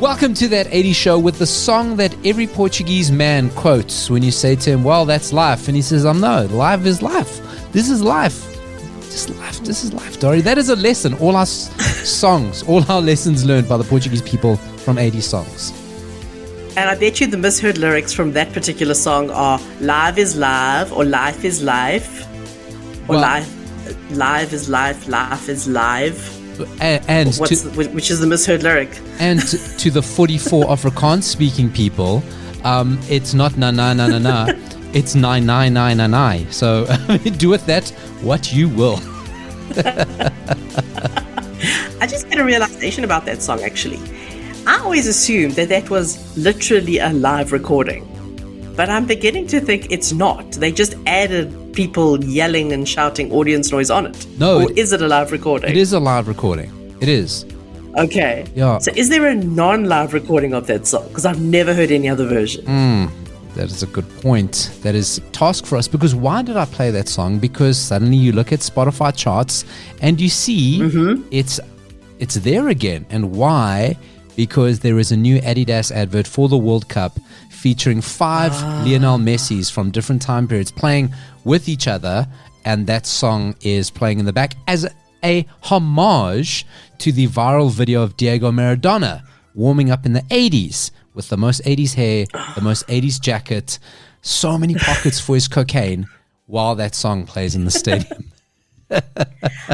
Welcome to That 80s Show with the song that every Portuguese man quotes when you say to him, well, that's life. And he says, no, life is life. This is life. Just life. This is life, Dory. That is a lesson. All our songs, all our lessons learned by the Portuguese people from 80s songs. And I bet you the misheard lyrics from that particular song are live is live, or life is life, or live is life, life is live. And which is the misheard lyric? And to the 44 Afrikaans speaking people, it's not na na na na na, it's nine nine nine nine nine. So do with that what you will. I just had a realization about that song. Actually, I always assumed that was literally a live recording, but I'm beginning to think it's not. They just added people yelling and shouting audience noise on it. No. Or is it a live recording? It is a live recording. It is. Okay. Yeah. So is there a non-live recording of that song? Because I've never heard any other version. That is a good point. That is a task for us. Because why did I play that song? Because suddenly you look at Spotify charts and you see it's there again. And why? Because there is a new Adidas advert for the World Cup featuring 5 Lionel Messis from different time periods playing with each other, and that song is playing in the back as a homage to the viral video of Diego Maradona warming up in the 80s with the most 80s hair, the most 80s jacket, so many pockets for his cocaine while that song plays in the stadium.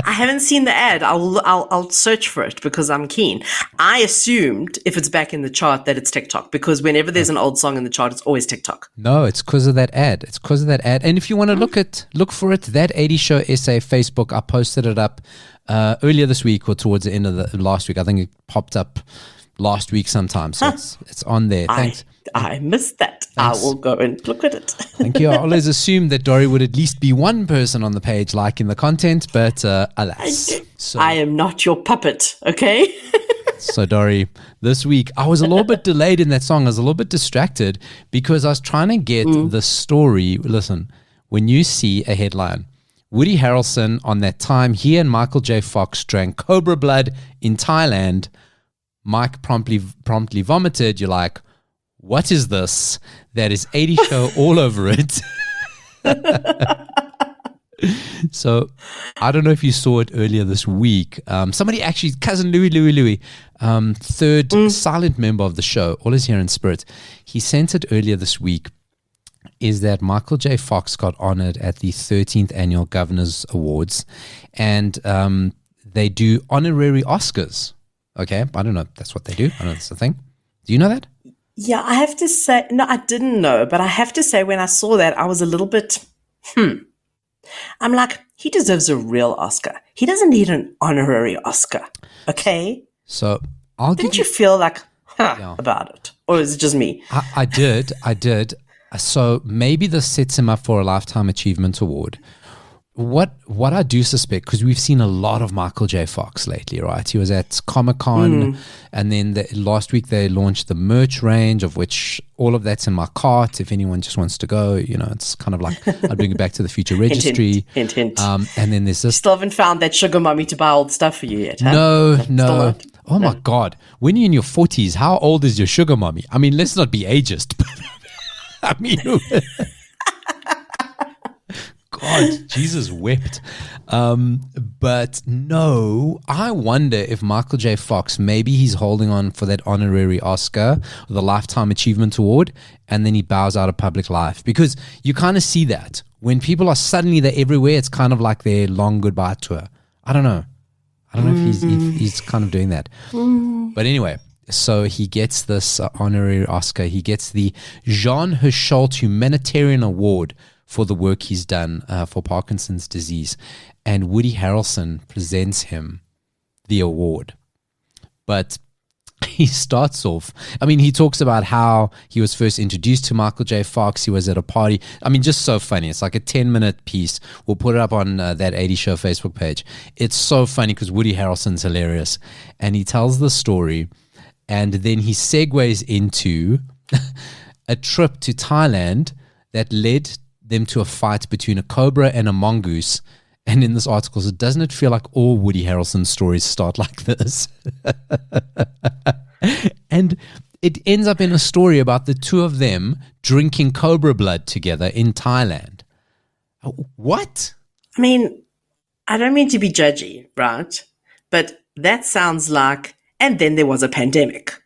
I haven't seen the ad. I'll search for it because I'm keen. I assumed if it's back in the chart that it's TikTok, because whenever there's an old song in the chart, it's always TikTok. No, it's because of that ad. And if you want to look for it, That 80 Show SA Facebook, I posted it up earlier this week or towards the end of the last week. I think it popped up last week sometime. So it's on there. Thanks. I missed that. Thanks. I will go and look at it. Thank you. I always assumed that Dory would at least be one person on the page liking the content, but alas. I am not your puppet, okay? So Dory, this week, I was a little bit delayed in that song. I was a little bit distracted because I was trying to get the story. Listen, when you see a headline, Woody Harrelson on that time, he and Michael J. Fox drank Cobra blood in Thailand, Mike promptly vomited, you're like, what is this? That is 80 Show all over it. So I don't know if you saw it earlier this week. Somebody actually, cousin Louis, third silent member of the show, all is here in spirit. He sent it earlier this week. Is that Michael J. Fox got honored at the 13th Annual Governors Awards, and they do honorary Oscars. Okay, I don't know if that's what they do. I don't know if that's the thing. Do you know that? Yeah, I have to say, no, I didn't know, but I have to say when I saw that, I was a little bit, I'm like, he deserves a real Oscar. He doesn't need an honorary Oscar, okay? So Didn't you feel like, about it? Or is it just me? I did. So maybe this sets him up for a Lifetime Achievement Award. What I do suspect, because we've seen a lot of Michael J. Fox lately, right? He was at Comic-Con, and then last week they launched the merch range, of which all of that's in my cart. If anyone just wants to go, it's kind of like I'd bring it Back to the Future registry. Hint. And then there's this. Still haven't found that sugar mommy to buy all the stuff for you yet, huh? No. Oh my God. When you're in your 40s, how old is your sugar mommy? I mean, let's not be ageist, but I mean... God, Jesus wept. But no, I wonder if Michael J. Fox, maybe he's holding on for that honorary Oscar or the Lifetime Achievement Award, and then he bows out of public life. Because you kind of see that. When people are suddenly there everywhere, it's kind of like their long goodbye tour. I don't know if he's kind of doing that. But anyway, so he gets this honorary Oscar. He gets the Jean Hersholt Humanitarian Award for the work he's done for Parkinson's disease. And Woody Harrelson presents him the award. But he starts off, he talks about how he was first introduced to Michael J. Fox. He was at a party. Just so funny. It's like a 10-minute piece. We'll put it up on that 80 Show Facebook page. It's so funny because Woody Harrelson's hilarious. And he tells the story, and then he segues into a trip to Thailand that led them to a fight between a cobra and a mongoose. And in this article, so doesn't it feel like all Woody Harrelson stories start like this? And it ends up in a story about the two of them drinking cobra blood together in Thailand. What? I mean, I don't mean to be judgy, right? But that sounds like, and then there was a pandemic.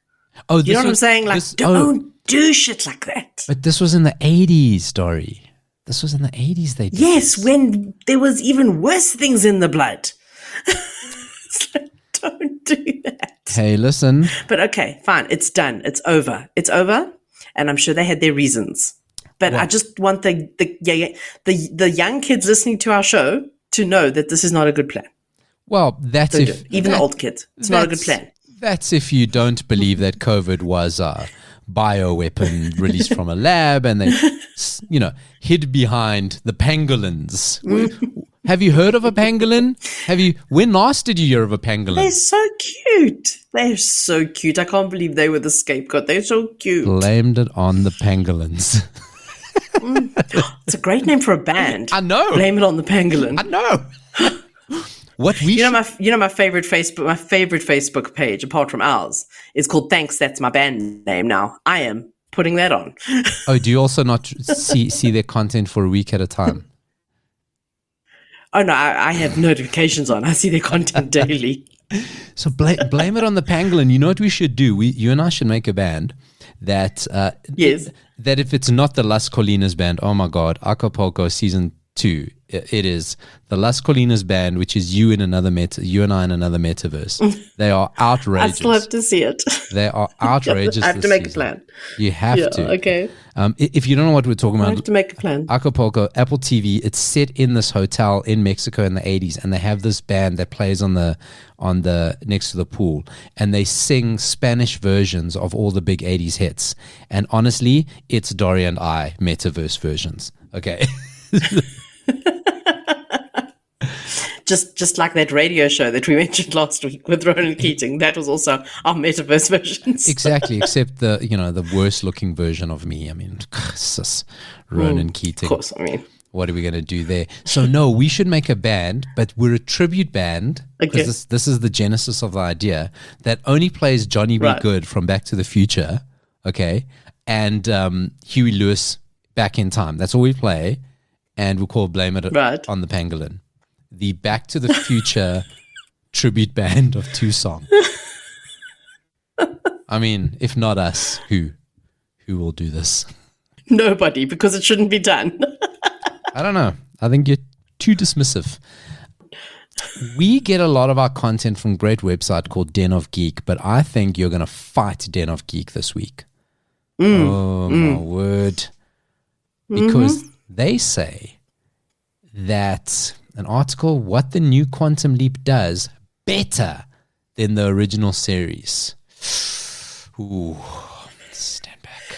Oh, you know what I'm saying? Like, don't do shit like that. But this was in the 80s, Dory. This was in the 80s they did Yes, this. when there was even worse things in the blood. It's like, don't do that. Hey, listen. But okay, fine. It's done. It's over. It's over. And I'm sure they had their reasons. But I just want the young kids listening to our show to know that this is not a good plan. Well, that's Don't if... do it. Even the old kids. It's not a good plan. That's if you don't believe that COVID was a bioweapon released from a lab and they, hid behind the pangolins. Have you heard of a pangolin? When last did you hear of a pangolin? They're so cute. They're so cute. I can't believe they were the scapegoat. They're so cute. Blamed it on the pangolins. It's a great name for a band. I know. Blame it on the pangolin. I know. My favorite Facebook page, apart from ours, is called Thanks, That's My Band Name now. I am putting that on. Oh, do you also not see their content for a week at a time? Oh, no, I have notifications on. I see their content daily. So blame it on the pangolin. You know what we should do? You and I should make a band that yes, that if it's not the Las Colinas band, oh my God, Acapulco season 2. It is the Las Colinas band, which is you and I in another metaverse. They are outrageous. I still have to see it. They are outrageous. I have to make a plan. You have to. Okay. If you don't know what we're talking about, I have to make a plan. Acapulco, Apple TV. It's set in this hotel in Mexico in the 80s, and they have this band that plays on the next to the pool, and they sing Spanish versions of all the big 80s hits. And honestly, it's Dory and I metaverse versions. Okay. Just like that radio show that we mentioned last week with Ronan Keating, that was also our metaverse versions. Exactly, except the worst looking version of me. I mean, Ronan Keating. Of course, I mean, what are we going to do there? So no, we should make a band, but we're a tribute band because this is the genesis of the idea that only plays Johnny B. Good from Back to the Future, okay, and Huey Lewis Back in Time. That's all we play, and we'll call Blame It on the Pangolin. The Back to the Future tribute band of 2 songs. I mean, if not us, who will do this? Nobody, because it shouldn't be done. I don't know. I think you're too dismissive. We get a lot of our content from a great website called Den of Geek, but I think you're going to fight Den of Geek this week. My word. Because they say that an article, what the new Quantum Leap does better than the original series. Ooh, stand back.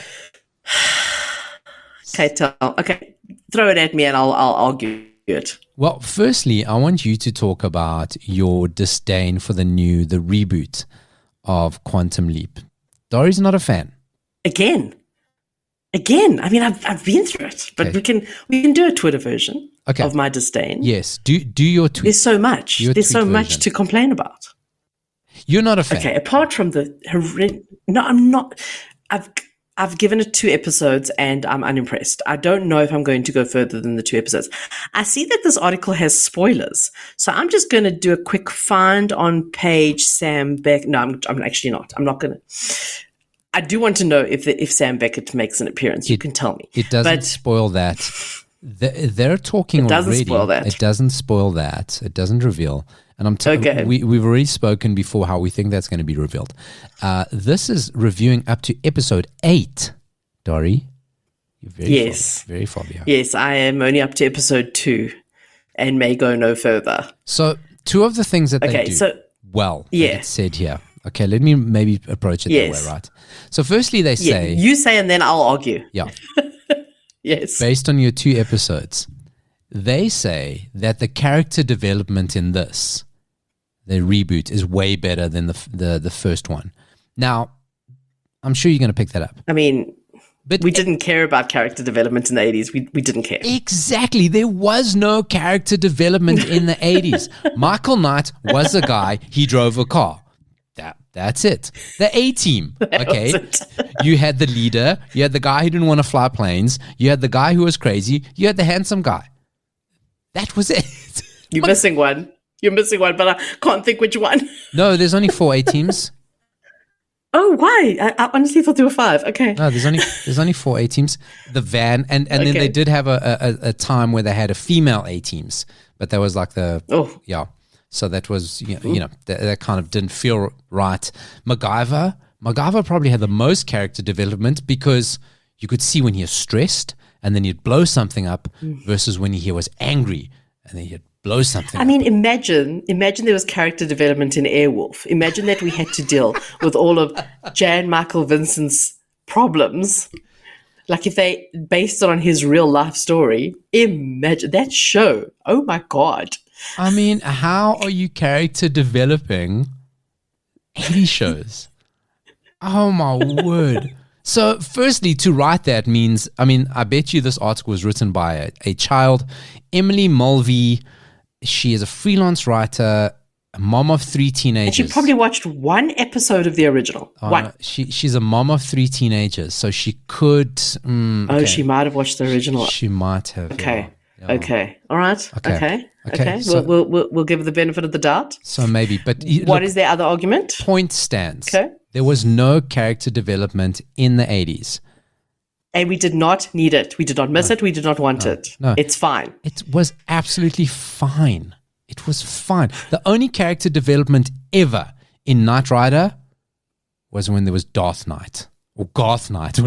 Okay, throw it at me and I'll argue it. Well, firstly, I want you to talk about your disdain for the reboot of Quantum Leap. Dory's not a fan. Again. I mean, I've been through it, but we can do a Twitter version of my disdain. Yes, do your tweet. There's so much. There's so much to complain about. You're not a fan. Okay, apart from no, I'm not. I've given it 2 episodes and I'm unimpressed. I don't know if I'm going to go further than the 2 episodes. I see that this article has spoilers, so I'm just going to do a quick find on page Sam Beck. No, I'm actually not. I'm not going to. I do want to know if Sam Beckett makes an appearance. You can tell me. It doesn't spoil that. They're talking already. It doesn't spoil that. It doesn't spoil that. It doesn't reveal. And I'm telling we've already spoken before how we think that's going to be revealed. This is reviewing up to episode 8. Dory, you're very far behind. Yes, I am only up to episode 2 and may go no further. So 2 of the things that they do it's said here. Okay, let me maybe approach it that way, right? So firstly, they say... You say and then I'll argue. Yeah. Yes. Based on your 2 episodes, they say that the character development in this, the reboot, is way better than the first one. Now, I'm sure you're going to pick that up. I mean... But we didn't care about character development in the 80s. We didn't care. Exactly. There was no character development in the 80s. Michael Knight was a guy. He drove a car. That's it. The A-team. Okay. was it. You had the leader. You had the guy who didn't want to fly planes. You had the guy who was crazy. You had the handsome guy. That was it. You're missing one. You're missing one, but I can't think which one. No, there's only 4 A-teams. Oh, why? I honestly thought there were 5. Okay. No, there's only 4 A-teams. The van, and then they did have a time where they had a female A-teams, but that was like yeah. So that was, that kind of didn't feel right. MacGyver probably had the most character development because you could see when he was stressed and then he'd blow something up versus when he was angry and then he'd blow something up. I mean, imagine there was character development in Airwolf. Imagine that we had to deal with all of Jan Michael Vincent's problems. Like if they based it on his real life story, imagine that show. Oh my God. I mean, how are you character developing 80 shows? Oh my word. So firstly, to write that means, I bet you this article was written by a child, Emily Mulvey. She is a freelance writer, a mom of 3 teenagers. And she probably watched one episode of the original. One. She's a mom of 3 teenagers, so she could. Oh, she might have watched the original. She might have. Okay. Yeah. Okay. All right. Okay. So, we'll give her the benefit of the doubt. So maybe, but what is their other argument? Point stands. Okay. There was no character development in the 80s. And we did not need it. We did not miss it. We did not want it. No. It's fine. It was absolutely fine. It was fine. The only character development ever in Knight Rider was when there was Darth Knight. Or Garth Knight.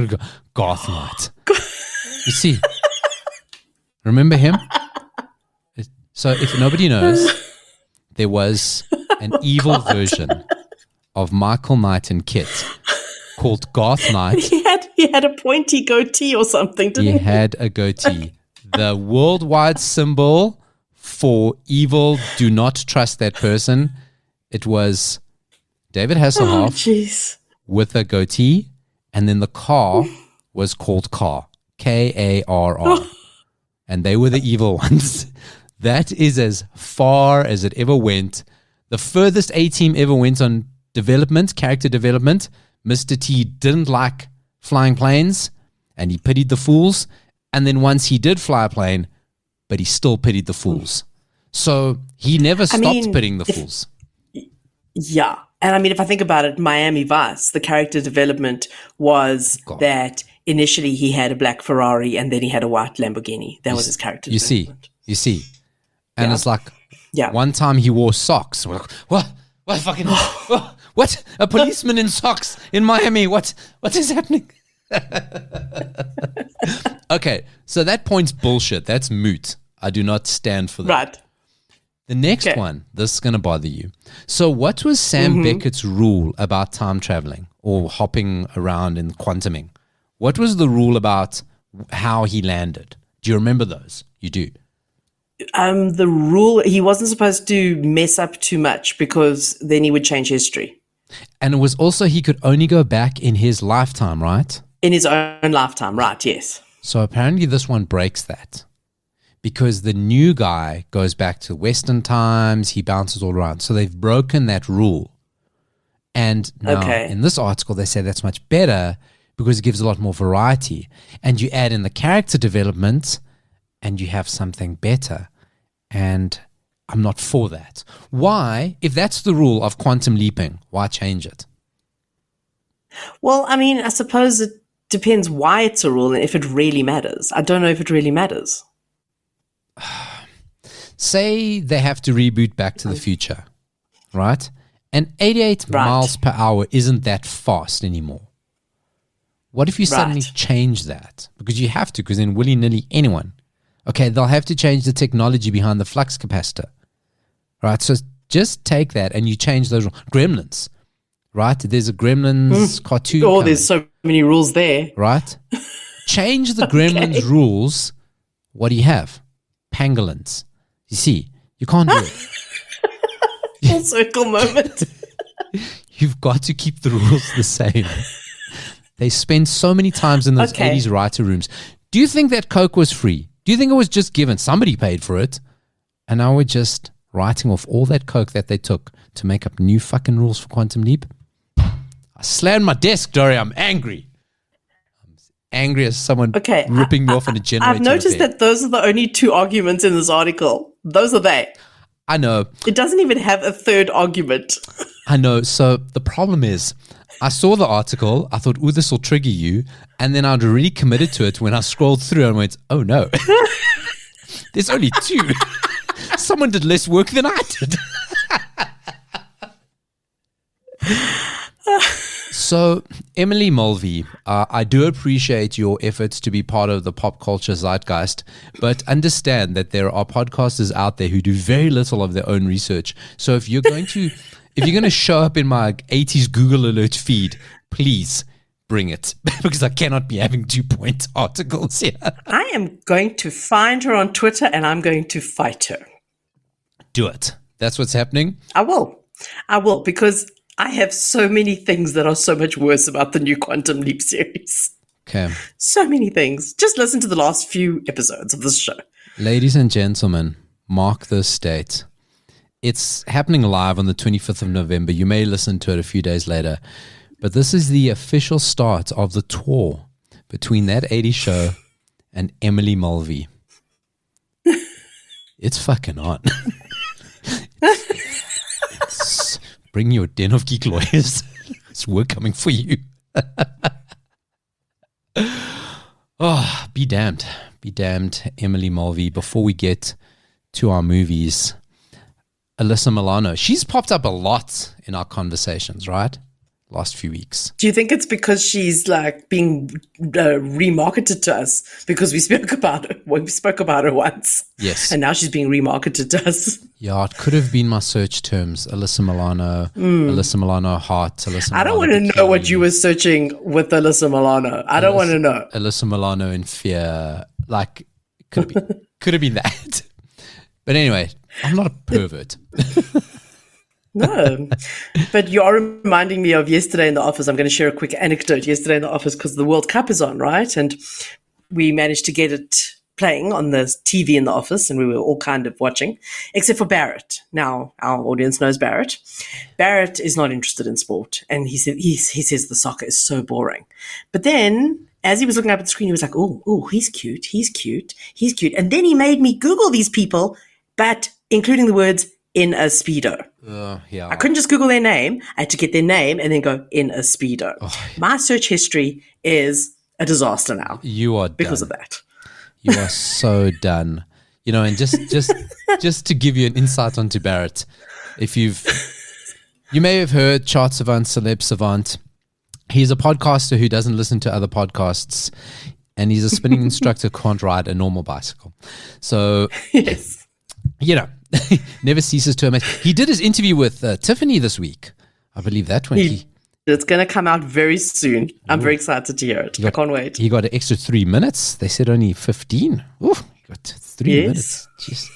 Garth Knight. You see? Remember him? So if nobody knows, there was an evil version of Michael Knight and Kit called Garth Knight. He had a pointy goatee or something, didn't he? He had a goatee. The worldwide symbol for evil, do not trust that person. It was David Hasselhoff with a goatee, and then the car was called Car. Karr. And they were the evil ones. That is as far as it ever went. The furthest A-team ever went on development, character development. Mr. T didn't like flying planes, and he pitied the fools. And then once he did fly a plane, but he still pitied the fools. So he never stopped pitying the fools. Yeah. And if I think about it, Miami Vice, the character development was that initially he had a black Ferrari and then he had a white Lamborghini. That was his character development. You see. And it's like, one time he wore socks. We're like, what? What fucking, what? A policeman in socks in Miami. What is happening? Okay, so that point's bullshit. That's moot. I do not stand for that. Right. The next one, this is going to bother you. So what was Sam Beckett's rule about time traveling or hopping around in quantuming? What was the rule about how he landed? Do you remember those? You do. The rule, he wasn't supposed to mess up too much because then he would change history. And it was also he could only go back in his lifetime, right? In his own lifetime, right, yes. So apparently this one breaks that because the new guy goes back to Western times, he bounces all around. So they've broken that rule. And now in this article, they say that's much better because it gives a lot more variety. And you add in the character development and you have something better. And I'm not for that. Why? If that's the rule of quantum leaping, why change it? Well, I suppose it depends why it's a rule and if it really matters. I don't know if it really matters. Say they have to reboot Back to the Future, right? And 88 miles per hour isn't that fast anymore. What if you suddenly change that? Because you have to, because then willy-nilly anyone. Okay, they'll have to change the technology behind the flux capacitor. Right? So just take that and you change those rules. Gremlins, right? There's a Gremlins cartoon. Oh, there's so many rules there. Right? Change the Gremlins rules. What do you have? Pangolins. You see, you can't do it. Full circle moment. You've got to keep the rules the same. They spend so many times in those 80s writer rooms. Do you think that Coke was free? Do you think it was just given? Somebody paid for it. And now we're just writing off all that Coke that they took to make up new fucking rules for Quantum Leap? slammed my desk, Dory. I'm angry. Angry as someone ripping me off on a generator. I've noticed that those are the only two arguments in this article. Those are they. I know. It doesn't even have a third argument. I know. So the problem is, I saw the article. I thought, this will trigger you. And then I'd already committed to it when I scrolled through and went, oh no. There's only two. Someone did less work than I did. So, Emily Mulvey, I do appreciate your efforts to be part of the pop culture zeitgeist, but understand that there are podcasters out there who do very little of their own research. So, if you're going to show up in my 80s Google alert feed, please bring it, because I cannot be having 2-point articles here. I am going to find her on Twitter and I'm going to fight her. Do it. That's what's happening. I will, because I have so many things that are so much worse about the new Quantum Leap series. Okay. So many things. Just listen to the last few episodes of this show. Ladies and gentlemen, mark this date. It's happening live on the 25th of November. You may listen to it a few days later. But this is the official start of the tour between That 80s Show and Emily Mulvey. It's fucking on. Bring your den of geek lawyers. It's work coming for you. Oh, be damned. Be damned, Emily Mulvey. Before we get to our movies, Alyssa Milano. She's popped up a lot in our conversations, right? Last few weeks. Do you think it's because she's like being remarketed to us because we spoke about her once? Yes. And now she's being remarketed to us. Yeah, it could have been my search terms. Alyssa Milano, Alyssa Milano Heart, Alyssa Milano. I don't want to know what you were searching with Alyssa Milano. I don't want to know. Alyssa Milano in Fear. Like, could have been that. But anyway, I'm not a pervert. No, but you are reminding me of yesterday in the office. I'm going to share a quick anecdote. Yesterday in the office, because the World Cup is on, right? And we managed to get it playing on the TV in the office, and we were all kind of watching, except for Barrett. Now, our audience knows Barrett. Barrett is not interested in sport, and he says the soccer is so boring. But then, as he was looking up at the screen, he was like, oh, he's cute. And then he made me Google these people, but including the words, in a Speedo. Yeah. I couldn't just Google their name. I had to get their name and then go in a Speedo. Oh. My search history is a disaster now. You are because done. of that. You are so done. You know, and just to give you an insight onto Barrett, you may have heard Chart Savant, Celeb Savant. He's a podcaster who doesn't listen to other podcasts, and he's a spinning instructor who can't ride a normal bicycle. So, yes. You know, never ceases to amaze. He did his interview with Tiffany this week. I believe that one. It's going to come out very soon. I'm very excited to hear it. I can't wait. He got an extra 3 minutes. They said only 15. Ooh, he got 3 minutes. Jeez,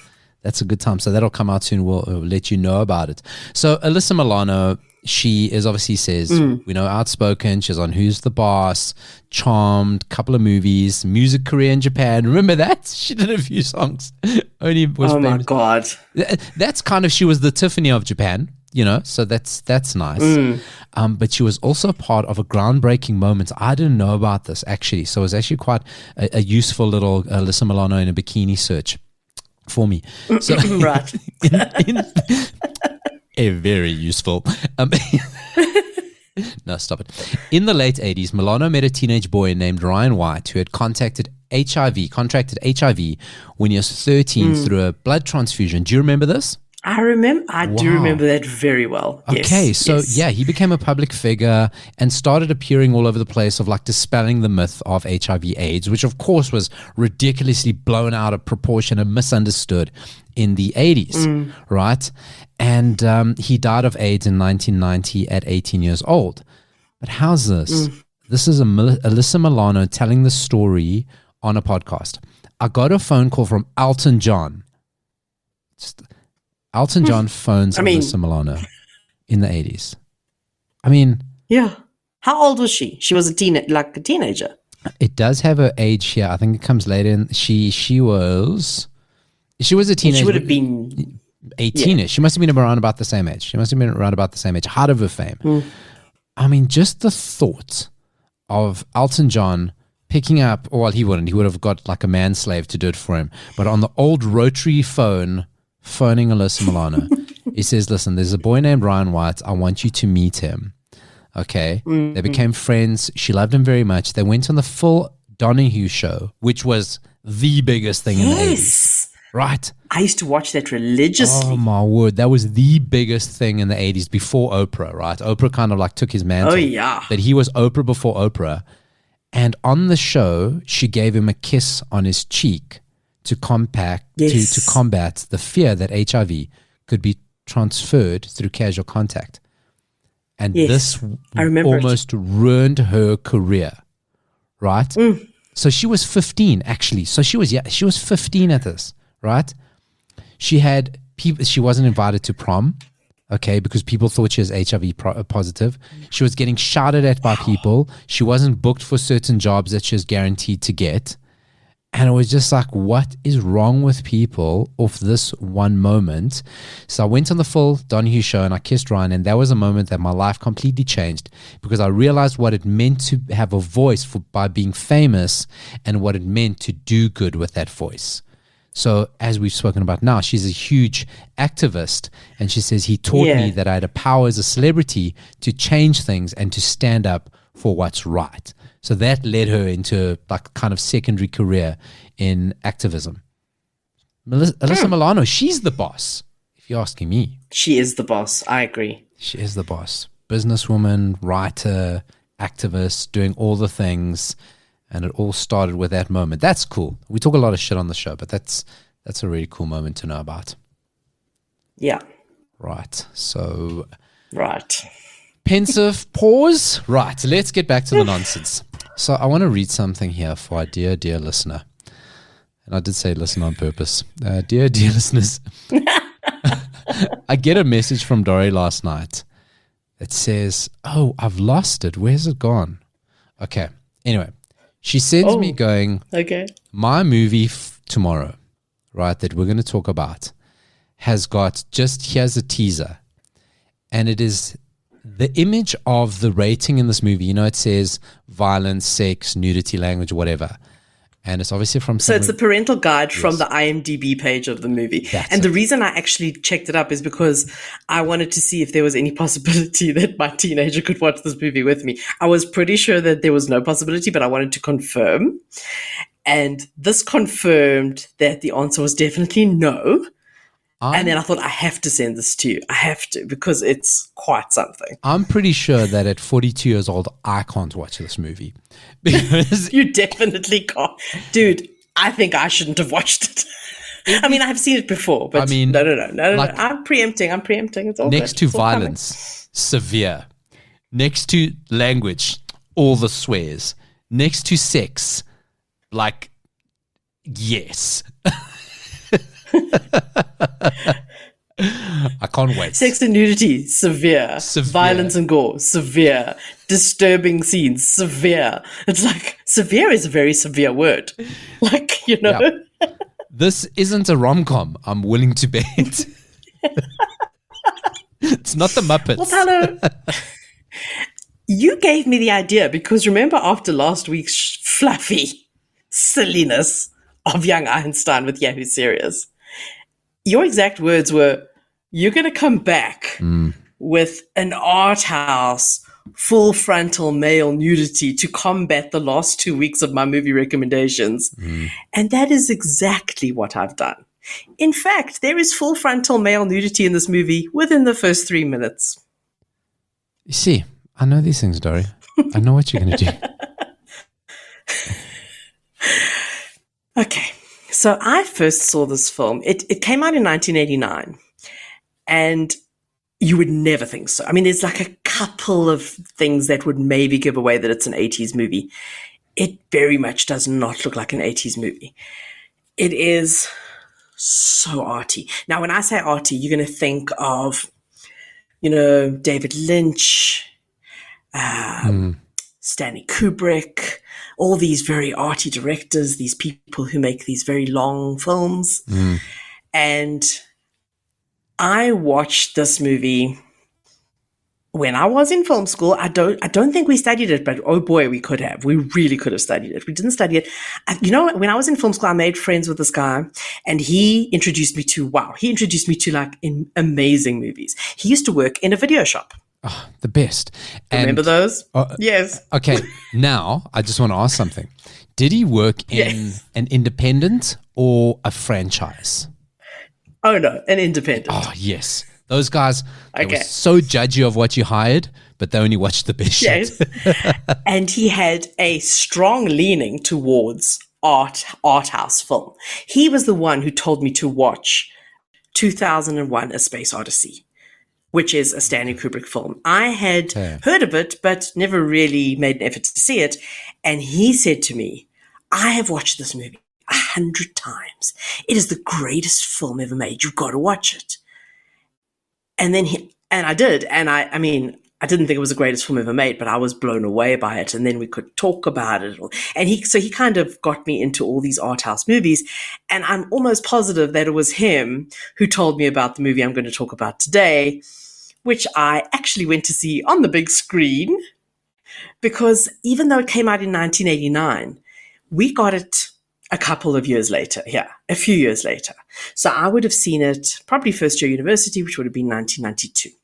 that's a good time. So that'll come out soon. We'll let you know about it. So Alyssa Milano, she is obviously says, outspoken. She's on Who's the Boss, Charmed, couple of movies, music career in Japan. Remember that? She did a few songs. Only was famous. My God. That's kind of, she was the Tiffany of Japan, you know, so that's nice. But she was also part of a groundbreaking moment. I didn't know about this, actually. So it was actually quite a useful little Alyssa Milano in a bikini search for me. So, right. A very useful. No, stop it. In the late 80s, Milano met a teenage boy named Ryan White who had contracted HIV when he was 13 through a blood transfusion. Do you remember this? I do remember that very well. Okay, so he became a public figure and started appearing all over the place of like dispelling the myth of HIV/AIDS, which of course was ridiculously blown out of proportion and misunderstood in the 80s, right? And he died of AIDS in 1990 at 18 years old. But how's this? This is Alyssa Milano telling the story on a podcast. I got a phone call from Elton John. Elton John phones Alyssa Milano in the 80s. I mean... Yeah. How old was she? She was a teenager. It does have her age here. I think it comes later in. She was a teenager. She would have been... 18ish. She must have been around about the same age. Height of her fame. I mean, just the thought of Elton John picking up, well, he wouldn't. He would have got like a manslave to do it for him. But on the old rotary phone, phoning Alyssa Milano, he says, listen, there's a boy named Ryan White. I want you to meet him. Okay. Mm-hmm. They became friends. She loved him very much. They went on the full Donahue show, which was the biggest thing in the 80s. Right. I used to watch that religiously. Oh, my word. That was the biggest thing in the 80s before Oprah, right? Oprah kind of like took his mantle. Oh, yeah. But he was Oprah before Oprah. And on the show, she gave him a kiss on his cheek to combat the fear that HIV could be transferred through casual contact. And this almost ruined her career, right? Mm. So she was 15, actually. So she was 15 at this, right? She had people. She wasn't invited to prom, okay, because people thought she was HIV positive. She was getting shouted at by people. She wasn't booked for certain jobs that she was guaranteed to get. And it was just like, what is wrong with people off this one moment? So I went on the full Donahue show and I kissed Ryan, and that was a moment that my life completely changed because I realized what it meant to have a voice by being famous and what it meant to do good with that voice. So as we've spoken about now, she's a huge activist, and she says he taught me that I had a power as a celebrity to change things and to stand up for what's right. So that led her into like kind of secondary career in activism. Alyssa Milano, she's the boss, if you're asking me. She is the boss. I agree. She is the boss. Businesswoman, writer, activist, doing all the things. And it all started with that moment. That's cool. We talk a lot of shit on the show, but that's a really cool moment to know about. Yeah. Right. So. Right. Pensive pause. Right. Let's get back to the nonsense. So I want to read something here for our dear listener. And I did say listen on purpose. Dear listeners. I get a message from Dory last night that says, oh, I've lost it. Where's it gone? Okay. Anyway. She sends me going, okay. My movie tomorrow, right, that we're going to talk about, has got here's a teaser. And it is the image of the rating in this movie. You know, it says violence, sex, nudity, language, whatever. And it's obviously from... So it's the parental guide from the IMDb page of the movie. The reason I actually checked it up is because I wanted to see if there was any possibility that my teenager could watch this movie with me. I was pretty sure that there was no possibility, but I wanted to confirm. And this confirmed that the answer was definitely no. And then I thought, I have to send this to you. I have to, because it's quite something. I'm pretty sure that at 42 years old, I can't watch this movie. Because you definitely can't. Dude, I think I shouldn't have watched it. I mean, I've seen it before, but no. Like, I'm preempting. It's all next good. to violence, severe. Next to language, all the swears. Next to sex, like, yes. I can't wait. Sex and nudity, severe. Violence and gore, severe. Disturbing scenes, severe. It's like, severe is a very severe word. Like, you know. Yeah. This isn't a rom-com, I'm willing to bet. It's not the Muppets. Well, Paolo, you gave me the idea because remember after last week's fluffy silliness of Young Einstein with Yahoo Serious, your exact words were, you're going to come back with an art house, full frontal male nudity to combat the last 2 weeks of my movie recommendations. And that is exactly what I've done. In fact, there is full frontal male nudity in this movie within the first 3 minutes. You see, I know these things, Dory. I know what you're going to do. Okay. So I first saw this film. It came out in 1989, and you would never think so. I mean, there's like a couple of things that would maybe give away that it's an 80s movie. It very much does not look like an 80s movie. It is so arty. Now, when I say arty, you're going to think of, you know, David Lynch, Stanley Kubrick, all these very arty directors, these people who make these very long films. And I watched this movie when I was in film school, I don't think we studied it, but oh boy, we could have. We really could have studied it. We didn't study it. When I was in film school, I made friends with this guy, and he introduced me to like amazing movies. He used to work in a video shop. Oh, the best. Remember those? Yes. Okay. Now I just want to ask something. Did he work in an independent or a franchise? Oh no, an independent. Oh yes. Those guys were so judgy of what you hired, but they only watched the best shit. And he had a strong leaning towards art house film. He was the one who told me to watch 2001: A Space Odyssey, which is a Stanley Kubrick film. I had heard of it, but never really made an effort to see it. And he said to me, I have watched this movie 100 times. It is the greatest film ever made. You've got to watch it. And then I did. And I I didn't think it was the greatest film ever made, but I was blown away by it. And then we could talk about it. And he kind of got me into all these art house movies. And I'm almost positive that it was him who told me about the movie I'm going to talk about today, which I actually went to see on the big screen, because even though it came out in 1989, we got it a couple of years later. Yeah, a few years later. So I would have seen it probably first year university, which would have been 1992.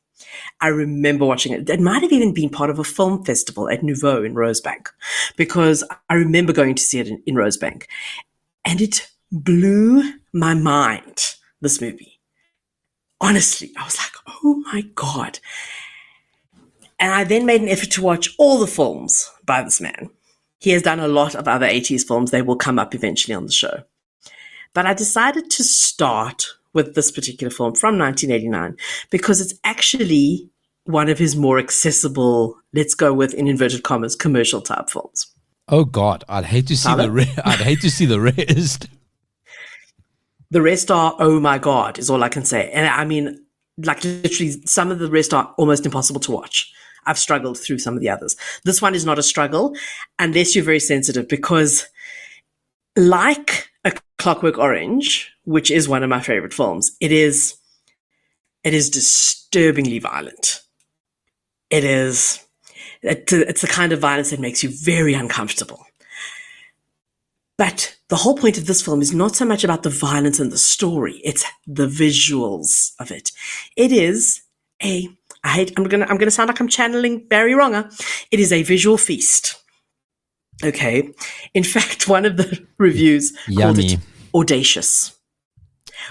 I remember watching it. It might have even been part of a film festival at Nouveau in Rosebank, because I remember going to see it in Rosebank. And it blew my mind, this movie. Honestly, I was like, oh my God. And I then made an effort to watch all the films by this man. He has done a lot of other 80s films. They will come up eventually on the show. But I decided to start with this particular film from 1989 because it's actually one of his more accessible, let's go with, in inverted commas, commercial type films. Oh God, I'd hate to see I'd hate to see the rest. The rest are, oh my God, is all I can say. And I mean, like literally some of the rest are almost impossible to watch. I've struggled through some of the others. This one is not a struggle unless you're very sensitive, because like A Clockwork Orange, which is one of my favorite films, it is disturbingly violent. It's the kind of violence that makes you very uncomfortable. But the whole point of this film is not so much about the violence and the story. It's the visuals of it. It is I'm gonna sound like I'm channeling Barry Wronger. It is a visual feast. Okay. In fact, one of the reviews called it audacious.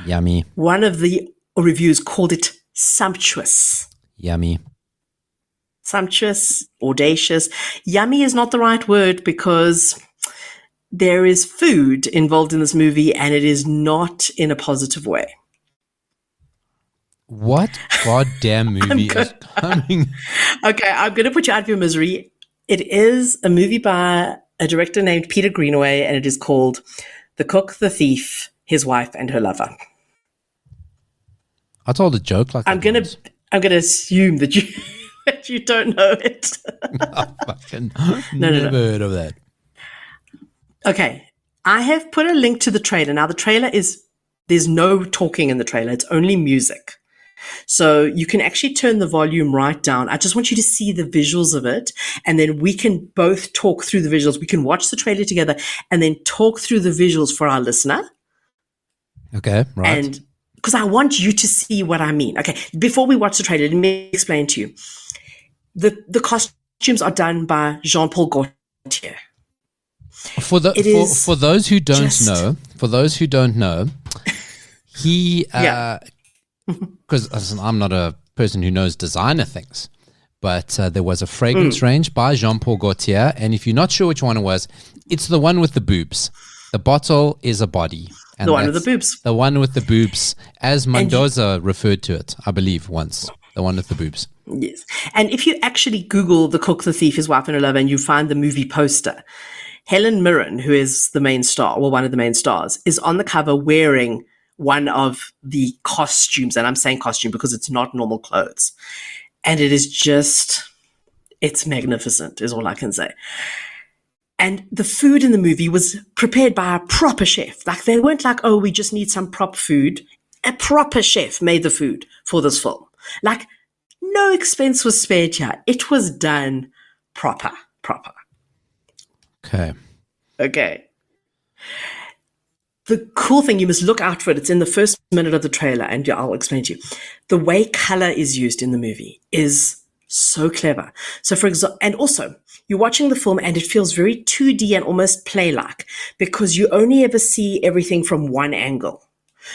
Yummy. One of the reviews called it sumptuous. Yummy. Sumptuous, audacious. Yummy is not the right word, because there is food involved in this movie, and it is not in a positive way. What goddamn movie is coming? Okay, I'm going to put you out of your misery. It is a movie by a director named Peter Greenaway, and it is called The Cook, the Thief, His Wife, and Her Lover. I told a joke like I'm going to assume that you don't know it. Never heard of that. Okay, I have put a link to the trailer. Now, the trailer there's no talking in the trailer. It's only music. So you can actually turn the volume right down. I just want you to see the visuals of it, and then we can both talk through the visuals. We can watch the trailer together and then talk through the visuals for our listener. Okay, right. And because I want you to see what I mean. Okay, before we watch the trailer, let me explain to you. The costumes are done by Jean-Paul Gaultier. For those who don't know, he because I'm not a person who knows designer things, but there was a fragrance range by Jean-Paul Gaultier, and if you're not sure which one it was, it's the one with the boobs. The bottle is a body. And the one with the boobs. The one with the boobs, as Mendoza referred to it, I believe, once. The one with the boobs. Yes. And if you actually Google The Cook, the Thief, His Wife, and Her Lover, and you find the movie poster, Helen Mirren, who is the main star, or one of the main stars, is on the cover wearing one of the costumes. And I'm saying costume because it's not normal clothes. And it is it's magnificent, is all I can say. And the food in the movie was prepared by a proper chef. Like, they weren't like, oh, we just need some prop food. A proper chef made the food for this film. Like, No expense was spared here. It was done proper. Okay. The cool thing, you must look out for it. It's in the first minute of the trailer, and I'll explain to you. The way color is used in the movie is so clever. So for example, and also you're watching the film and it feels very 2D and almost play-like because you only ever see everything from one angle.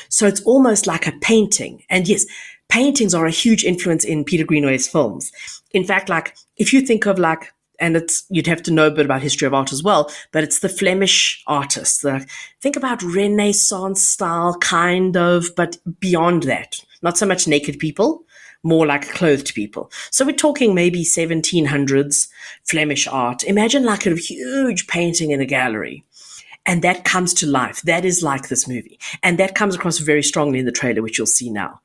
So it's almost like a painting. And yes, paintings are a huge influence in Peter Greenaway's films. In fact, like if you think of like, and you'd have to know a bit about history of art as well, but it's the Flemish artists. Think about Renaissance style, kind of, but beyond that. Not so much naked people, more like clothed people. So we're talking maybe 1700s Flemish art. Imagine like a huge painting in a gallery. And that comes to life. That is like this movie. And that comes across very strongly in the trailer, which you'll see now.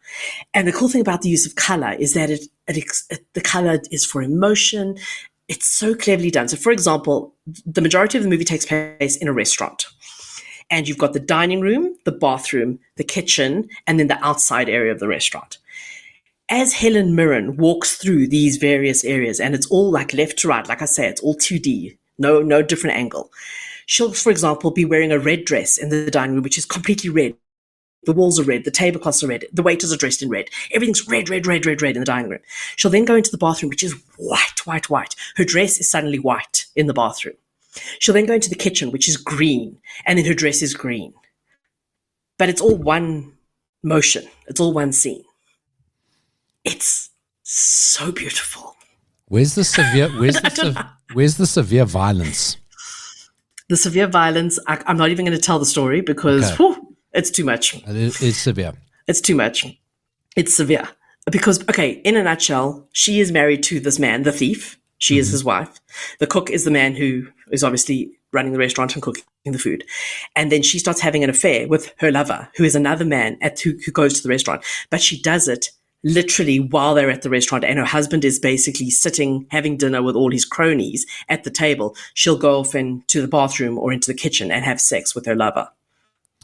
And the cool thing about the use of color is that the color is for emotion. It's so cleverly done. So, for example, the majority of the movie takes place in a restaurant. And you've got the dining room, the bathroom, the kitchen, and then the outside area of the restaurant. As Helen Mirren walks through these various areas, and it's all like left to right, like I say, it's all 2D, no different angle. She'll, for example, be wearing a red dress in the dining room, which is completely red. The walls are red. The tablecloths are red. The waiters are dressed in red. Everything's red in the dining room. She'll then go into the bathroom, which is white. Her dress is suddenly white in the bathroom. She'll then go into the kitchen, which is green, and then her dress is green. But it's all one motion. It's all one scene. It's so beautiful. Where's the severe violence? The severe violence, I'm not even going to tell the story because it's too much. It's severe. It's too much. It's severe. Because, okay, in a nutshell, she is married to this man, the thief. She is his wife. The cook is the man who is obviously running the restaurant and cooking the food. And then she starts having an affair with her lover, who is another man who goes to the restaurant. But she does it literally while they're at the restaurant, and her husband is basically sitting, having dinner with all his cronies at the table. She'll go off into the bathroom or into the kitchen and have sex with her lover.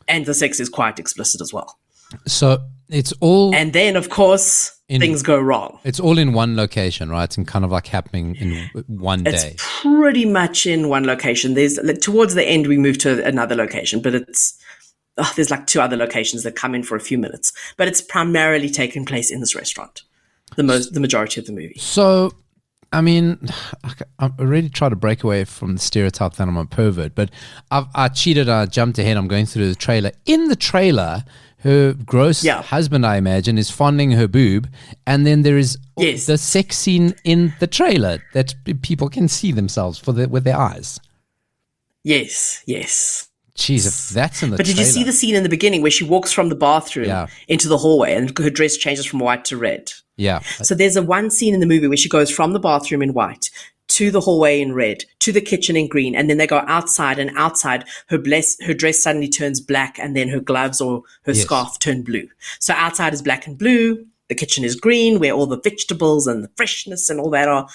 And the sex is quite explicit as well. So it's all... And then, of course, things go wrong. It's all in one location, right? And kind of like happening in one day. It's pretty much in one location. Towards the end, we move to another location, but there's like two other locations that come in for a few minutes. But it's primarily taking place in this restaurant, the majority of the movie. So... I mean, I really try to break away from the stereotype that I'm a pervert, but I cheated. I jumped ahead. I'm going through the trailer. In the trailer, her gross husband, I imagine, is fondling her boob, and then there is the sex scene in the trailer that people can see themselves with their eyes. Yes. Jeez, if that's in the But did you see the scene in the beginning where she walks from the bathroom into the hallway and her dress changes from white to red? Yeah. So there's one scene in the movie where she goes from the bathroom in white to the hallway in red, to the kitchen in green, and then they go outside, and outside her dress suddenly turns black, and then her gloves or her scarf turn blue. So outside is black and blue, the kitchen is green, where all the vegetables and the freshness and all that are.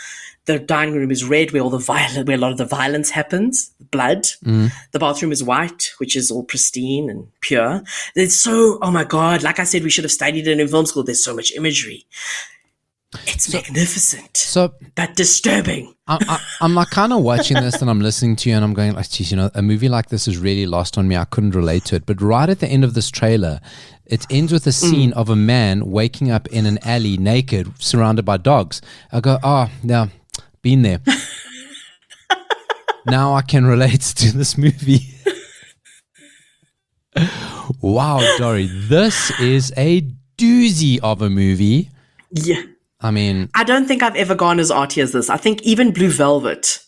The dining room is red, where a lot of the violence happens, blood. The bathroom is white, which is all pristine and pure. Oh my God, like I said, we should have studied it in film school. There's so much imagery. It's magnificent, but disturbing. I'm like kind of watching this and I'm listening to you and I'm going like, geez, a movie like this is really lost on me. I couldn't relate to it. But right at the end of this trailer, it ends with a scene of a man waking up in an alley naked, surrounded by dogs. I go, oh, yeah, been there. Now I can relate to this movie. Wow, Dory, this is a doozy of a movie. Yeah. I mean, I don't think I've ever gone as arty as this. I think even Blue Velvet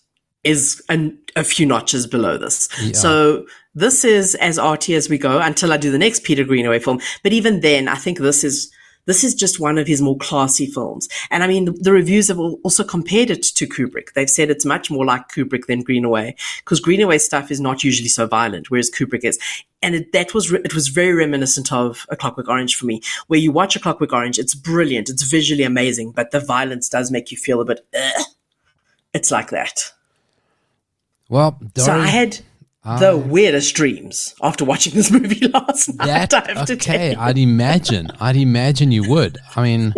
is a few notches below this. Yeah. So this is as arty as we go until I do the next Peter Greenaway film. But even then, I think this is just one of his more classy films. And I mean, the reviews have also compared it to Kubrick. They've said it's much more like Kubrick than Greenaway, because Greenaway's stuff is not usually so violent, whereas Kubrick is. And it was very reminiscent of A Clockwork Orange for me, where you watch A Clockwork Orange, it's brilliant, it's visually amazing, but the violence does make you feel a bit, it's like that. Well, Dory, so I had the weirdest dreams after watching this movie last night. I have to tell you. I'd imagine you would. I mean,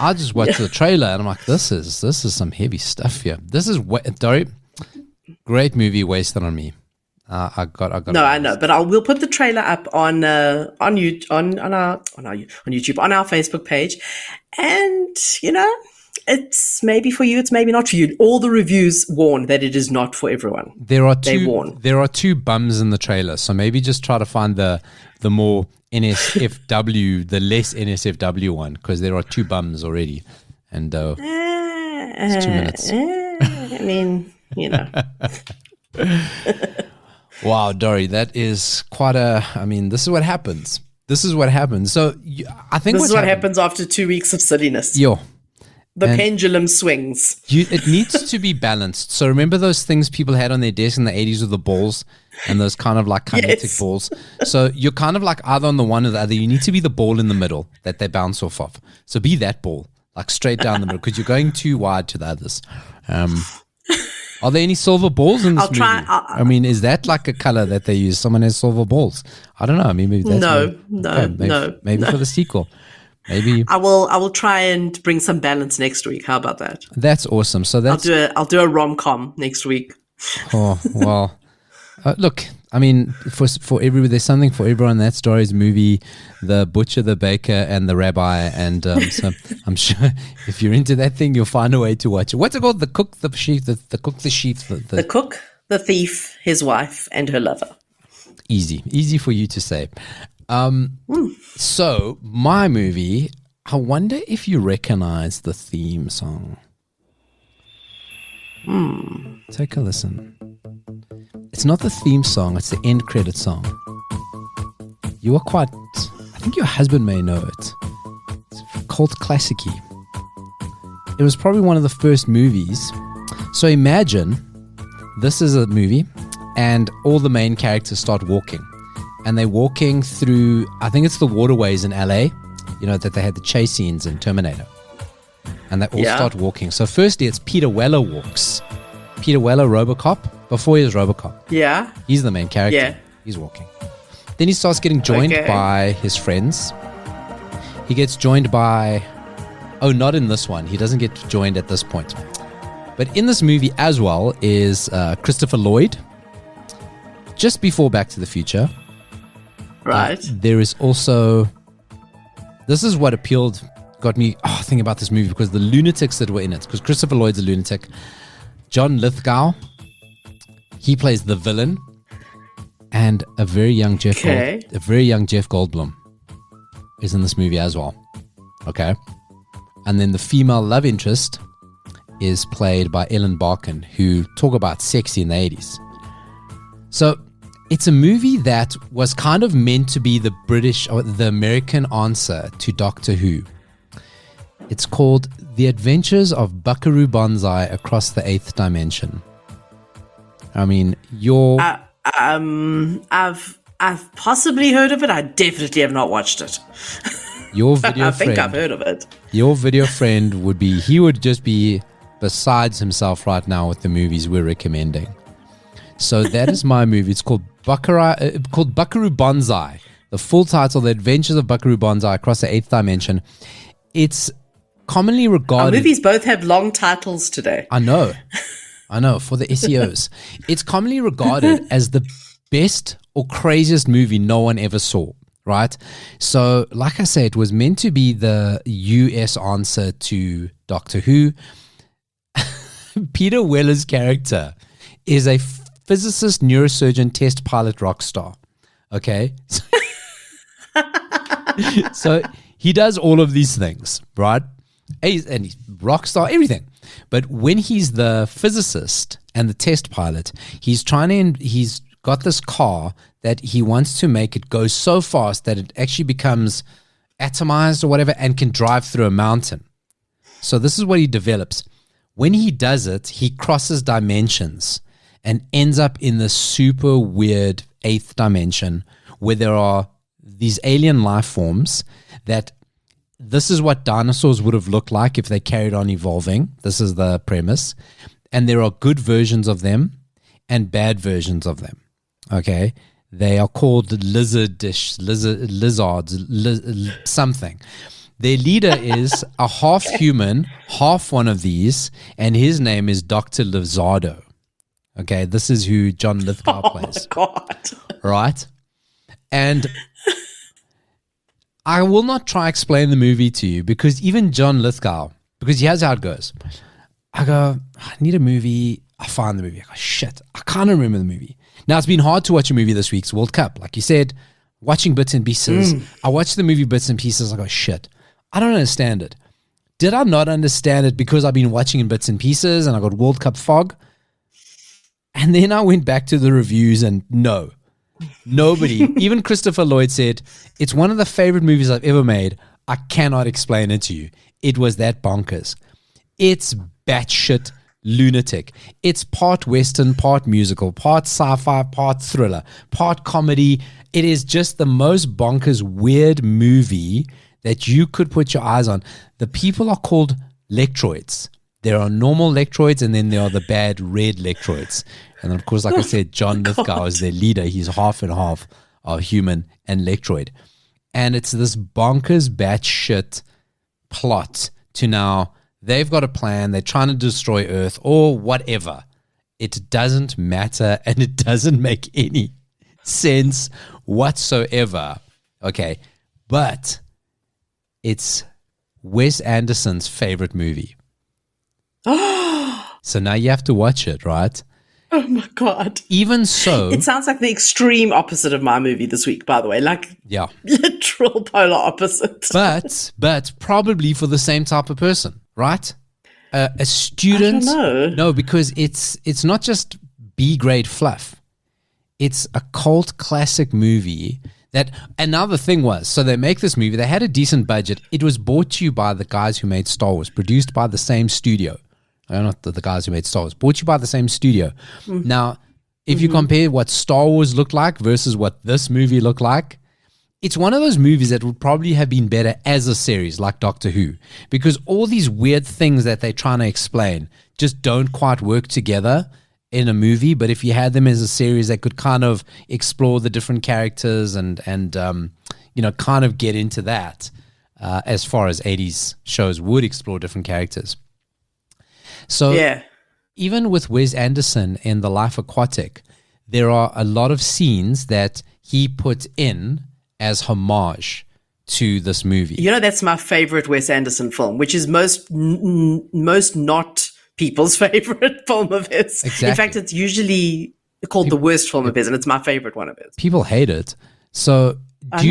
I just watched the trailer and I'm like, this is some heavy stuff here. This is Dory, great movie wasted on me. I got. No, I know, but we'll put the trailer up on our YouTube, on our Facebook page, and it's maybe for you, it's maybe not for you. All the reviews warn that it is not for everyone. They warn. There are two bums in the trailer, so maybe just try to find the more NSFW, the less NSFW one, because there are two bums already, and it's 2 minutes. I mean, Wow, Dory, that is quite this is what happens. So I think this is what happens after 2 weeks of silliness. Yo. The pendulum swings. It needs to be balanced. So remember those things people had on their desk in the 80s with the balls and those kind of like kinetic balls? So you're kind of like either on the one or the other. You need to be the ball in the middle that they bounce off of. So be that ball, like straight down the middle, because you're going too wide to the others. Are there any silver balls in this movie? Is that like a color that they use? Someone has silver balls. I don't know. I mean, maybe that's no. Maybe for the sequel. Maybe I will try and bring some balance next week. How about that? That's awesome. So I'll do a rom-com next week. Oh well, look. I mean, for everybody, there's something for everyone. That Story's movie, the butcher, the baker, and the rabbi, and so I'm sure if you're into that thing, you'll find a way to watch it. What's it called? The cook, the sheep, the cook, the sheep, the cook, the thief, his wife, and her lover. Easy for you to say. So my movie, I wonder if you recognize the theme song. Take a listen. It's not the theme song, it's the end credit song. I think your husband may know it. It's called Classicy. It was probably one of the first movies. So imagine this is a movie and all the main characters start walking. And they're walking through, I think it's the waterways in LA, that they had the chase scenes in Terminator. And they all start walking. So firstly, it's Peter Weller walks. Peter Weller, RoboCop, before he was RoboCop. Yeah. He's the main character. Yeah. He's walking. Then he starts getting joined by his friends. He gets joined by... Oh, not in this one. He doesn't get joined at this point. But in this movie as well is Christopher Lloyd. Just before Back to the Future. Right. There is also... This is what got me thinking about this movie, because the lunatics that were in it. Because Christopher Lloyd's a lunatic. John Lithgow, he plays the villain, and a very young Jeff Goldblum is in this movie as well. Okay, and then the female love interest is played by Ellen Barkin, who talk about sexy in the 80s. So it's a movie that was kind of meant to be the British or the American answer to Doctor Who. It's called The Adventures of Buckaroo Banzai Across the Eighth Dimension. I mean, I've possibly heard of it. I definitely have not watched it. Your video I think I've heard of it. Your video friend he would just be besides himself right now with the movies we're recommending. So that is my movie. It's called Buckaroo Banzai. The full title, The Adventures of Buckaroo Banzai Across the Eighth Dimension. It's commonly regarded... Our movies both have long titles today. I know, for the SEOs. It's commonly regarded as the best or craziest movie no one ever saw, right? So, like I said, it was meant to be the US answer to Doctor Who. Peter Weller's character is a physicist, neurosurgeon, test pilot, rock star. Okay? So he does all of these things, right? And he's rock star, everything. But when he's the physicist and the test pilot, he's got this car that he wants to make it go so fast that it actually becomes atomized or whatever and can drive through a mountain. So this is what he develops. When he does it, he crosses dimensions and ends up in this super weird eighth dimension where there are these alien life forms that this is what dinosaurs would have looked like if they carried on evolving. This is the premise. And there are good versions of them and bad versions of them. Okay? They are called lizards, something. Their leader is a half human, half one of these, and his name is Dr. Lizardo. Okay, this is who John Lithgow plays. Oh, my God. Right? And I will not try to explain the movie to you because even John Lithgow, because here's how it goes. I go, I need a movie. I find the movie. I go, shit, I can't remember the movie. Now, it's been hard to watch a movie this week. It's World Cup. Like you said, watching bits and pieces. I watched the movie bits and pieces. I go, shit, I don't understand it. Did I not understand it because I've been watching in bits and pieces and I got World Cup fog? And then I went back to the reviews and no, nobody, even Christopher Lloyd said, it's one of the favorite movies I've ever made. I cannot explain it to you. It was that bonkers. It's batshit lunatic. It's part Western, part musical, part sci-fi, part thriller, part comedy. It is just the most bonkers, weird movie that you could put your eyes on. The people are called lectroids. There are normal lectroids and then there are the bad red lectroids. And of course, like I said, John Lithgow is their leader. He's half and half of human and lectroid. And it's this bonkers batshit plot to now they've got a plan. They're trying to destroy Earth or whatever. It doesn't matter and it doesn't make any sense whatsoever. Okay. But it's Wes Anderson's favorite movie. So now you have to watch it, right? Oh my God. Even so, it sounds like the extreme opposite of my movie this week, by the way. Like, yeah, literal polar opposite. but probably for the same type of person, right? A student. I don't know. No, because it's not just B-grade fluff. It's a cult classic movie. That another thing was, so they make this movie. They had a decent budget. It was brought to you by the guys who made Star Wars, produced by the same studio. Not the guys who made Star Wars, brought to you by the same studio. Now, if you compare what Star Wars looked like versus what this movie looked like, it's one of those movies that would probably have been better as a series like Doctor Who, because all these weird things that they're trying to explain just don't quite work together in a movie. But if you had them as a series that could kind of explore the different characters and you know, kind of get into that as far as 80s shows would explore different characters. So yeah. Even with Wes Anderson in The Life Aquatic, there are a lot of scenes that he put in as homage to this movie. You know, that's my favorite Wes Anderson film, which is most not people's favorite film of his. Exactly. In fact, it's usually called the worst film of his, and it's my favorite one of his. People hate it. So do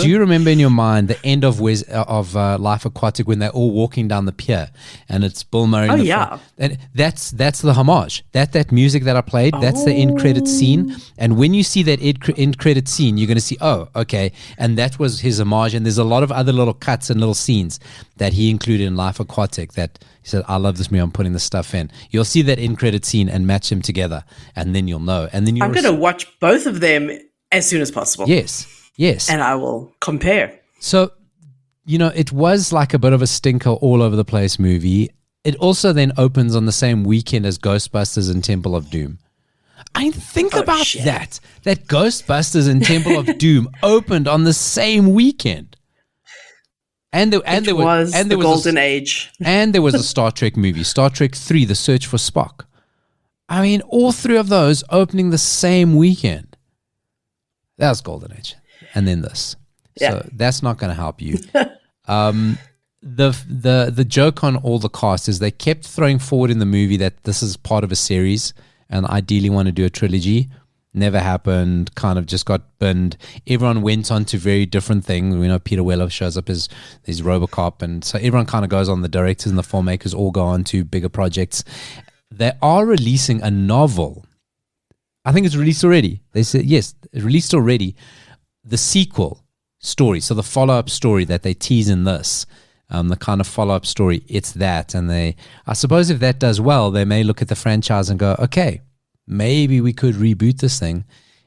you remember in your mind the end of Life Aquatic when they're all walking down the pier and it's Bill Murray? Oh yeah, and that's the homage. That music that I played, that's the end credit scene. And when you see that end credit scene, you're going to see, oh, okay, and that was his homage. And there's a lot of other little cuts and little scenes that he included in Life Aquatic that he said, I love this movie, I'm putting this stuff in. You'll see that end credit scene and match them together, and then you'll know. And then I'm going to watch both of them as soon as possible. Yes. And I will compare. So, you know, it was like a bit of a stinker all over the place movie. It also then opens on the same weekend as Ghostbusters and Temple of Doom. I mean, think about that Ghostbusters and Temple of Doom opened on the same weekend. And there was the golden age. And there was a Star Trek movie, Star Trek 3, The Search for Spock. I mean, all three of those opening the same weekend. That was golden age. And then this. Yeah. So that's not going to help you. The joke on all the cast is they kept throwing forward in the movie that this is part of a series and ideally want to do a trilogy. Never happened, kind of just got binned. Everyone went on to very different things. We know Peter Weller shows up as RoboCop, and so everyone kind of goes on. The directors and the filmmakers all go on to bigger projects. They are releasing a novel. I think it's released already. They said, yes, released already. The sequel story, so the follow-up story that they tease in this, the kind of follow-up story, it's that. And I suppose if that does well, they may look at the franchise and go, okay, maybe we could reboot this thing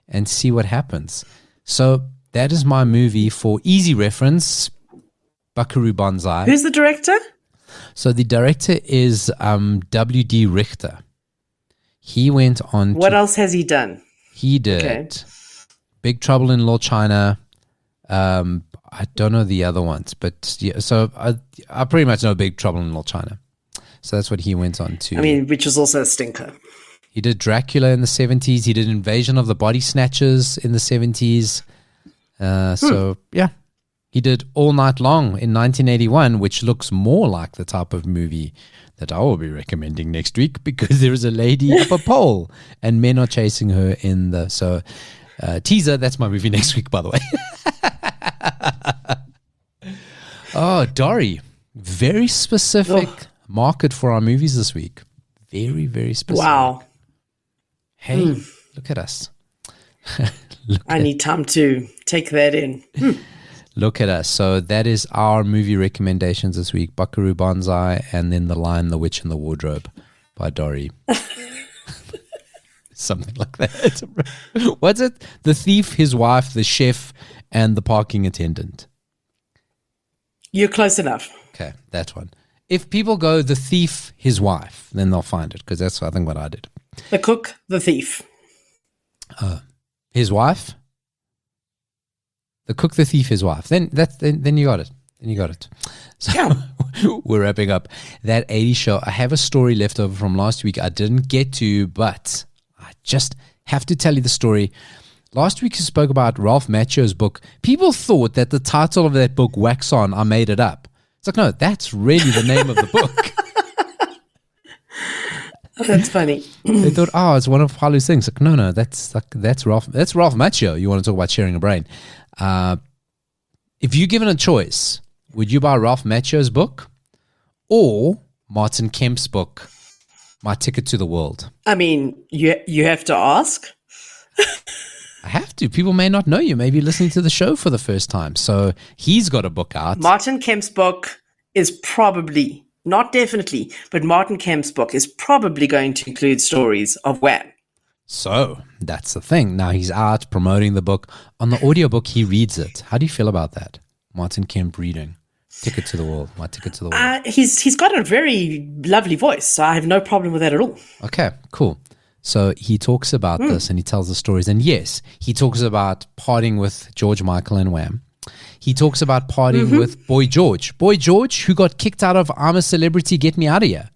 and see what happens. So that is my movie for easy reference, Buckaroo Banzai. Who's the director? So the director is W.D. Richter. He went on What else has he done? He did Big Trouble in Little China, I don't know the other ones, but yeah, so I pretty much know Big Trouble in Little China. So that's what he went on to. I mean, which was also a stinker. He did Dracula in the 70s. He did Invasion of the Body Snatchers in the 70s. So, yeah. He did All Night Long in 1981, which looks more like the type of movie that I will be recommending next week because there is a lady up a pole and men are chasing her in the... So, teaser, that's my movie next week, by the way. Oh, Dory. Very specific market for our movies this week. Very, very specific. Wow. Hey, look at us. I need time to take that in. Look at us. So that is our movie recommendations this week. Buckaroo Banzai and then The Lion, the Witch, and the Wardrobe by Dory. Something like that. What's it? The Thief, His Wife, The Chef, and The Parking Attendant. You're close enough. Okay, that one. If people go The Thief, His Wife, then they'll find it because that's, I think, what I did. The Cook, The Thief. His Wife? The Cook, the Thief, His Wife. Then you got it. Then you got it. So Yeah. we're wrapping up that 80s show. I have a story left over from last week I didn't get to, but I just have to tell you the story. Last week you spoke about Ralph Macchio's book. People thought that the title of that book, Wax On, I made it up. It's like, no, that's really the name of the book. That's funny. They thought, oh, it's one of Paulu's things. Like, no, that's Ralph Macchio. You want to talk about sharing a brain? If you're given a choice, would you buy Ralph Macchio's book or Martin Kemp's book, My Ticket to the World? I mean, you have to ask. I have to. People may not know you. Maybe listening to the show for the first time. So he's got a book out. Martin Kemp's book is probably, not definitely, but Martin Kemp's book is probably going to include stories of Wham. So that's the thing. Now he's out promoting the book. On the audiobook, he reads it. How do you feel about that? Martin Kemp reading Ticket to the World, My Ticket to the World. He's got a very lovely voice, so I have no problem with that at all. Okay, cool. So he talks about this and he tells the stories. And yes, he talks about parting with George Michael and Wham. He talks about parting with Boy George. Boy George, who got kicked out of I'm a Celebrity, Get Me Out of Here.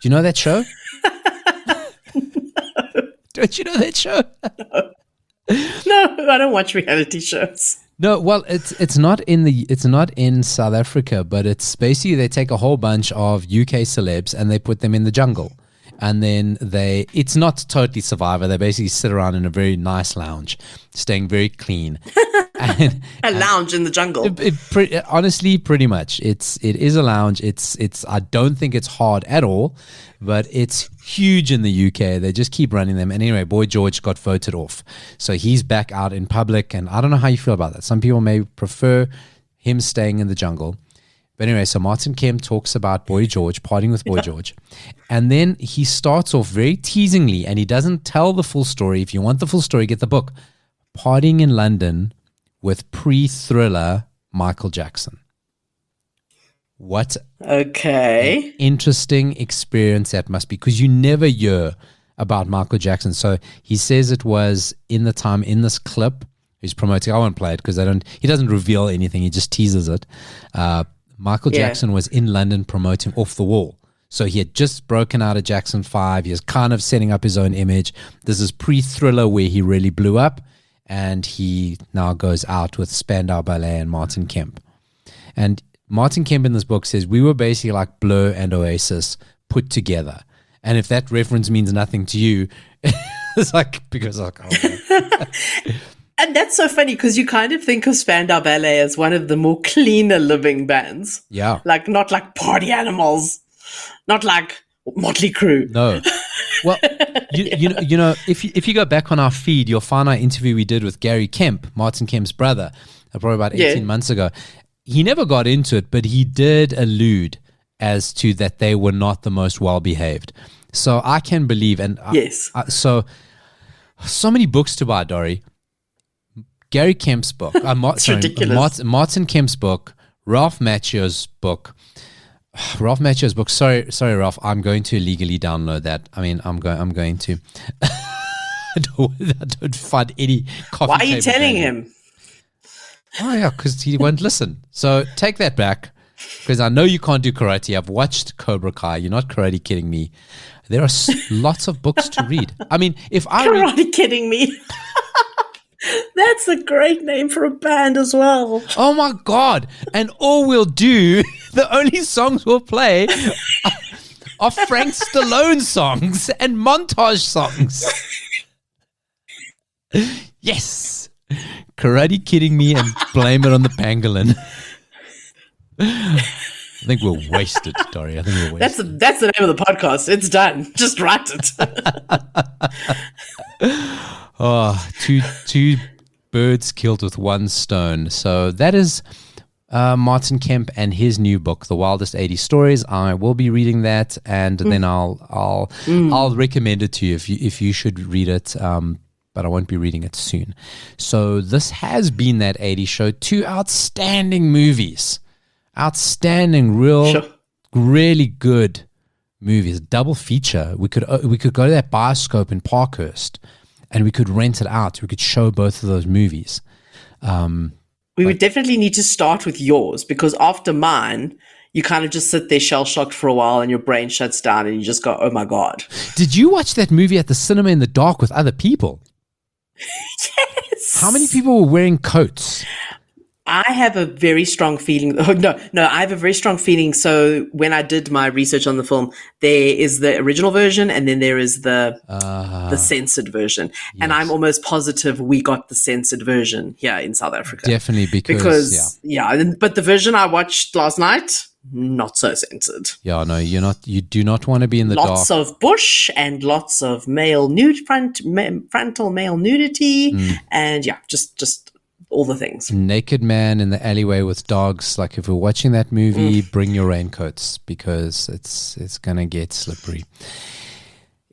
Do you know that show? Don't you know that show? No, I don't watch reality shows. No, well, it's not in South Africa, but it's basically they take a whole bunch of UK celebs and they put them in the jungle. And then it's not totally Survivor. They basically sit around in a very nice lounge, staying very clean. A lounge in the jungle. Honestly, pretty much. It is a lounge. I don't think it's hard at all, but it's huge in the UK. They just keep running them. And anyway, Boy George got voted off. So he's back out in public. And I don't know how you feel about that. Some people may prefer him staying in the jungle. But anyway, so Martin Kemp talks about Boy George, parting with Boy George. And then he starts off very teasingly, and he doesn't tell the full story. If you want the full story, get the book. Partying in London with pre-Thriller Michael Jackson. What an interesting experience that must be, because you never hear about Michael Jackson. So he says it was in the time in this clip. He's promoting. I won't play it because he doesn't reveal anything. He just teases it. Michael Jackson was in London promoting Off the Wall. So he had just broken out of Jackson 5. He was kind of setting up his own image. This is pre-Thriller where he really blew up. And he now goes out with Spandau Ballet and Martin Kemp. And Martin Kemp in this book says, we were basically like Blur and Oasis put together. And if that reference means nothing to you, it's like, because like, oh, and that's so funny because you kind of think of Spandau Ballet as one of the more cleaner living bands. Yeah. Like, not like Party Animals, not like Motley Crue. No. Well, you know, if you go back on our feed, you'll find our interview we did with Gary Kemp, Martin Kemp's brother, probably about 18 months ago. He never got into it, but he did allude as to that they were not the most well-behaved. So I can believe, and yes. So many books to buy, Dory. Gary Kemp's book. Ridiculous. Martin Kemp's book, Ralph Macchio's book. Ralph Macchio's book. Sorry, Ralph. I'm going to illegally download that. I mean, I'm going to. I don't find any coffee. Why are you telling him? Oh, yeah, because he won't listen. So take that back, because I know you can't do karate. I've watched Cobra Kai. You're not karate kidding me. There are lots of books to read. I mean, if I Karate kidding me. That's a great name for a band as well. Oh my God. And all we'll do, the only songs we'll play are Frank Stallone songs and montage songs. Yes. Karate kidding me and blame it on the pangolin. I think we're wasted, Dory. I think we're wasted. That's the name of the podcast. It's done. Just write it. Oh, two birds killed with one stone. So that is Martin Kemp and his new book, The Wildest 80 Stories. I will be reading that, and then I'll recommend it to you if you should read it. But I won't be reading it soon. So this has been That 80 Show. 2 outstanding movies. Outstanding, really good movies. Double feature. We could go to that Bioscope in Parkhurst, and we could rent it out. We could show both of those movies. We would definitely need to start with yours, because after mine, you kind of just sit there shell-shocked for a while and your brain shuts down and you just go, oh my God. Did you watch that movie at the cinema in the dark with other people? Yes. How many people were wearing coats? I have a very strong feeling. Oh, no, I have a very strong feeling. So when I did my research on the film, there is the original version and then there is the censored version. Yes. And I'm almost positive we got the censored version here in South Africa. Definitely because but the version I watched last night, not so censored. Yeah, no, you do not want to be in the dark. Lots of bush and lots of frontal male nudity and just all the things. Naked man in the alleyway with dogs. Like if we're watching that movie, bring your raincoats because it's gonna get slippery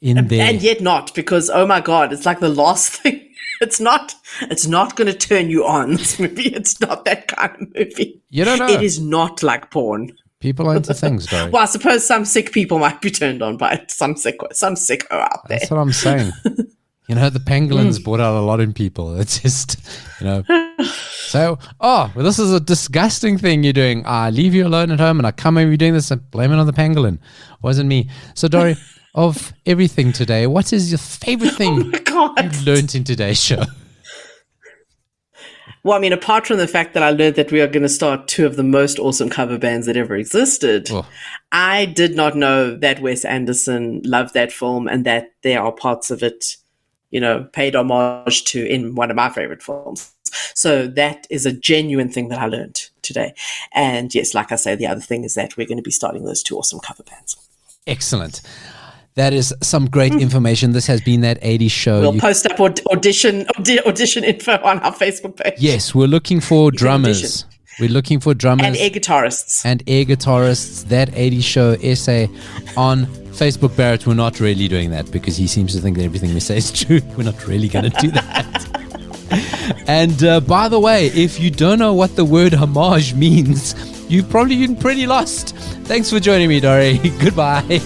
in there. And yet not, because oh my God, it's like the last thing. It's not going to turn you on, this movie. It's not that kind of movie. You don't know. It is not like porn. People are into things, though. Well, I suppose some sick people might be turned on by it. Some sicko out there. That's what I'm saying. You know, the pangolins brought out a lot in people. It's just, So, this is a disgusting thing you're doing. I leave you alone at home and I come over, you're doing this and blame it on the pangolin. Wasn't me. So, Dory, of everything today, what is your favorite thing you've learned in today's show? Well, I mean, apart from the fact that I learned that we are going to start 2 of the most awesome cover bands that ever existed, I did not know that Wes Anderson loved that film and that there are parts of it, paid homage to in one of my favorite films. So that is a genuine thing that I learned today. And yes, like I say, the other thing is that we're going to be starting those 2 awesome cover bands. Excellent. That is some great information. This has been That 80 Show. We'll post up audition info on our Facebook page. Yes, we're looking for drummers. We're looking for drummers. And air guitarists. That 80 Show essay on Facebook. Barrett, we're not really doing that because he seems to think that everything we say is true. We're not really going to do that. And by the way, if you don't know what the word homage means, you've probably been pretty lost. Thanks for joining me, Dory. Goodbye.